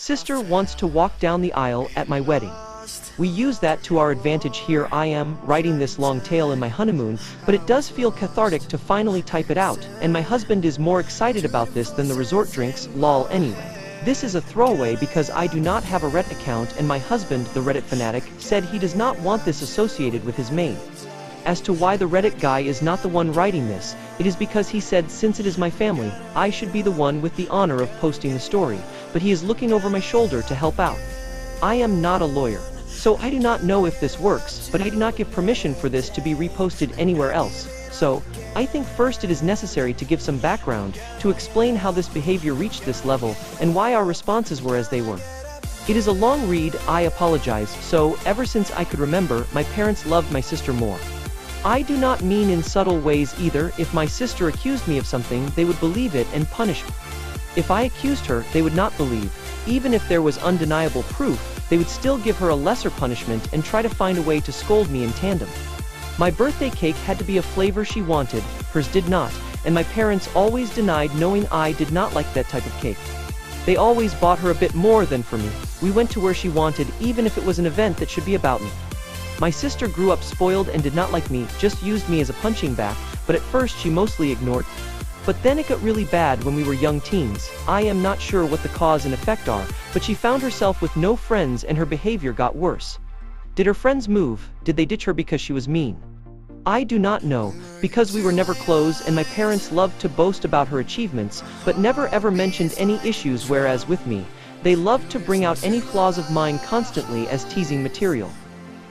Sister wants to walk down the aisle at my wedding. We use that to our advantage. Here I am, writing this long tale in my honeymoon, but it does feel cathartic to finally type it out, and my husband is more excited about this than the resort drinks, lol. Anyway. This is a throwaway because I do not have a Reddit account, and my husband, the Reddit fanatic, said he does not want this associated with his main. As to why the Reddit guy is not the one writing this, it is because he said since it is my family, I should be the one with the honor of posting the story, but he is looking over my shoulder to help out. I am not a lawyer, so I do not know if this works, but I do not give permission for this to be reposted anywhere else. So, I think first it is necessary to give some background, to explain how this behavior reached this level, and why our responses were as they were. It is a long read, I apologize. So, ever since I could remember, my parents loved my sister more. I do not mean in subtle ways either. If my sister accused me of something, they would believe it and punish me. If I accused her, they would not believe. Even if there was undeniable proof, they would still give her a lesser punishment and try to find a way to scold me in tandem. My birthday cake had to be a flavor she wanted, hers did not, and my parents always denied, knowing I did not like that type of cake. They always bought her a bit more than for me. We went to where she wanted, even if it was an event that should be about me. My sister grew up spoiled and did not like me, just used me as a punching bag, but at first she mostly ignored. But then it got really bad when we were young teens. I am not sure what the cause and effect are, but she found herself with no friends and her behavior got worse. Did her friends move? Did they ditch her because she was mean? I do not know, because we were never close and my parents loved to boast about her achievements, but never ever mentioned any issues, whereas with me, they loved to bring out any flaws of mine constantly as teasing material.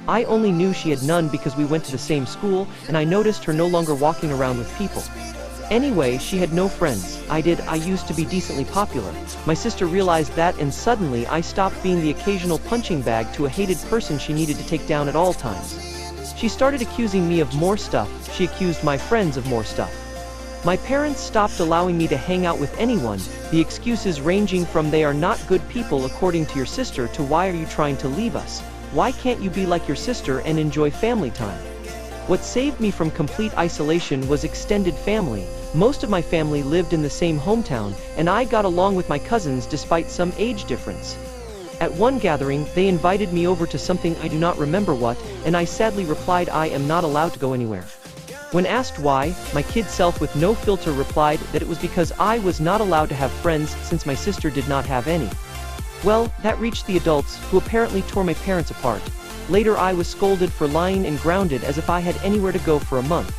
I only knew she had none because we went to the same school, and I noticed her no longer walking around with people. Anyway, she had no friends. I did. I used to be decently popular. My sister realized that, and suddenly I stopped being the occasional punching bag to a hated person she needed to take down at all times. She started accusing me of more stuff. She accused my friends of more stuff. My parents stopped allowing me to hang out with anyone, the excuses ranging from they are not good people according to your sister to why are you trying to leave us? Why can't you be like your sister and enjoy family time? What saved me from complete isolation was extended family. Most of my family lived in the same hometown, and I got along with my cousins despite some age difference. At one gathering, they invited me over to something I do not remember what, and I sadly replied I am not allowed to go anywhere. When asked why, my kid self with no filter replied that it was because I was not allowed to have friends since my sister did not have any. Well, that reached the adults, who apparently tore my parents apart. Later I was scolded for lying and grounded as if I had anywhere to go for a month.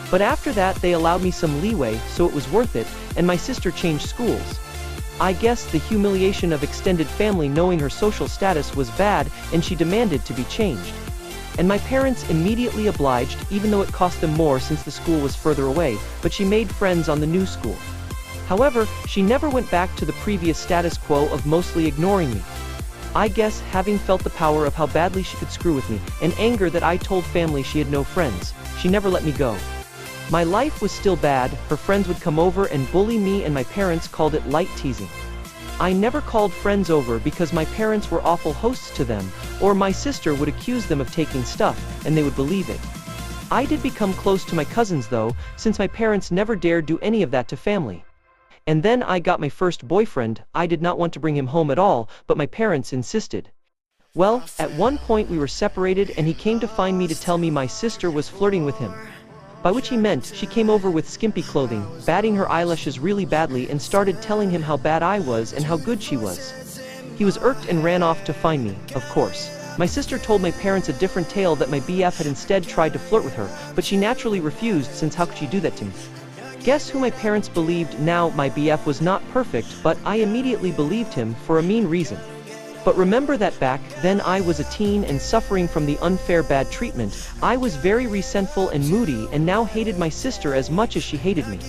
But after that they allowed me some leeway, so it was worth it, and my sister changed schools. I guess the humiliation of extended family knowing her social status was bad, and she demanded to be changed. And my parents immediately obliged, even though it cost them more since the school was further away, but she made friends on the new school. However, she never went back to the previous status quo of mostly ignoring me. I guess, having felt the power of how badly she could screw with me, and anger that I told family she had no friends, she never let me go. My life was still bad. Her friends would come over and bully me, and my parents called it light teasing. I never called friends over because my parents were awful hosts to them, or my sister would accuse them of taking stuff, and they would believe it. I did become close to my cousins though, since my parents never dared do any of that to family. And then I got my first boyfriend. I did not want to bring him home at all, but my parents insisted. Well, at one point we were separated and he came to find me to tell me my sister was flirting with him. By which he meant she came over with skimpy clothing, batting her eyelashes really badly, and started telling him how bad I was and how good she was. He was irked and ran off to find me, of course. My sister told my parents a different tale, that my BF had instead tried to flirt with her, but she naturally refused, since how could she do that to me? Guess who my parents believed now? My BF was not perfect, but I immediately believed him for a mean reason. But remember that back then I was a teen and suffering from the unfair bad treatment. I was very resentful and moody, and now hated my sister as much as she hated me.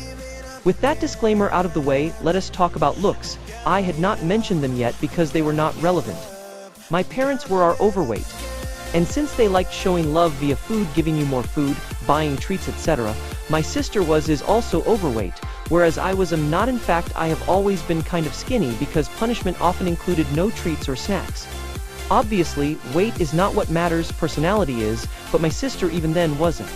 With that disclaimer out of the way, let us talk about looks. I had not mentioned them yet because they were not relevant. My parents are overweight. And since they liked showing love via food, giving you more food, buying treats, etc., my sister is also overweight, whereas I am not. In fact, I have always been kind of skinny because punishment often included no treats or snacks. Obviously, weight is not what matters, personality is, but my sister even then wasn't.